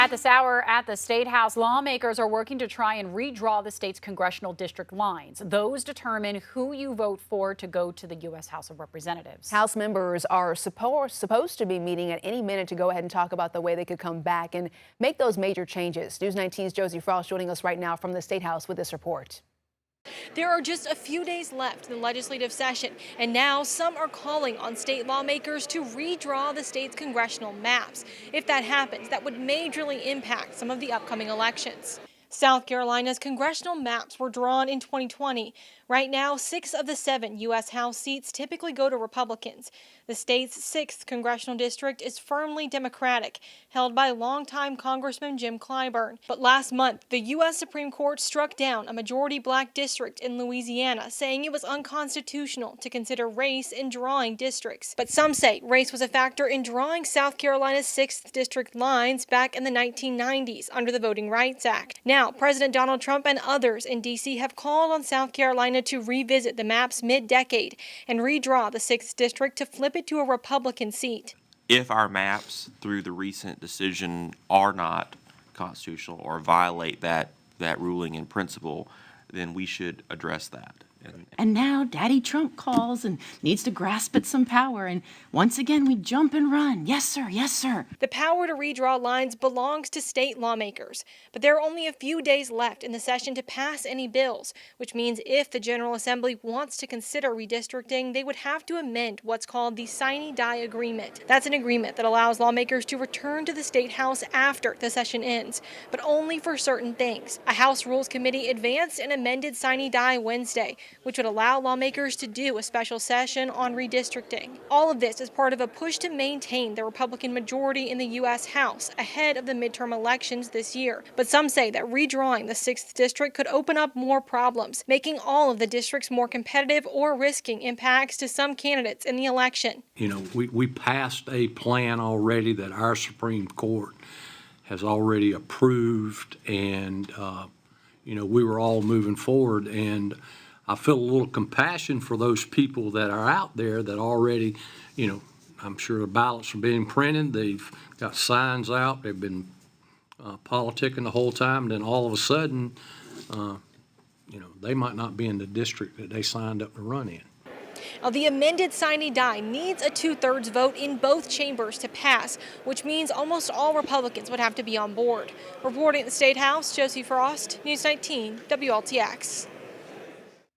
At this hour at the State House, lawmakers are working to try and redraw the state's congressional district lines. Those determine who you vote for to go to the U.S. House of Representatives. House members are supposed to be meeting at any minute to go ahead and talk about the way they could come back and make those major changes. News 19's Josie Frost joining us right now from the State House with this report. There are just a few days left in the legislative session, and now some are calling on state lawmakers to redraw the state's congressional maps. If that happens, that would majorly impact some of the upcoming elections. South Carolina's congressional maps were drawn in 2020. Right now, 6 of the 7 U.S. House seats typically go to Republicans. The state's 6th congressional district is firmly Democratic, held by longtime Congressman Jim Clyburn. But last month, the U.S. Supreme Court struck down a majority black district in Louisiana, saying it was unconstitutional to consider race in drawing districts. But some say race was a factor in drawing South Carolina's 6th district lines back in the 1990s under the Voting Rights Act. Now, President Donald Trump and others in D.C. have called on South Carolina to revisit the maps mid-decade and redraw the 6th district to flip it to a Republican seat. If our maps through the recent decision are not constitutional or violate that ruling in principle, then we should address that. And now Daddy Trump calls and needs to grasp at some power. And once again, we jump and run. Yes, sir. Yes, sir. The power to redraw lines belongs to state lawmakers. But there are only a few days left in the session to pass any bills, which means if the General Assembly wants to consider redistricting, they would have to amend what's called the sine die agreement. That's an agreement that allows lawmakers to return to the State House after the session ends, but only for certain things. A House Rules Committee advanced an amended sine die Wednesday, which would allow lawmakers to do a special session on redistricting. All of this is part of a push to maintain the Republican majority in the U.S. House ahead of the midterm elections this year. But some say that redrawing the 6th district could open up more problems, making all of the districts more competitive or risking impacts to some candidates in the election. You know, we passed a plan already that our Supreme Court has already approved, and, you know, we were all moving forward, and I feel a little compassion for those people that are out there that already, you know, I'm sure the ballots are being printed. They've got signs out. They've been politicking the whole time. And then all of a sudden, you know, they might not be in the district that they signed up to run in. Now, the amended sine die needs a 2/3 vote in both chambers to pass, which means almost all Republicans would have to be on board. Reporting at the State House, Josie Frost, News 19, WLTX.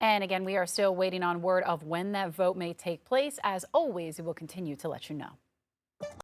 And again, we are still waiting on word of when that vote may take place. As always, we will continue to let you know.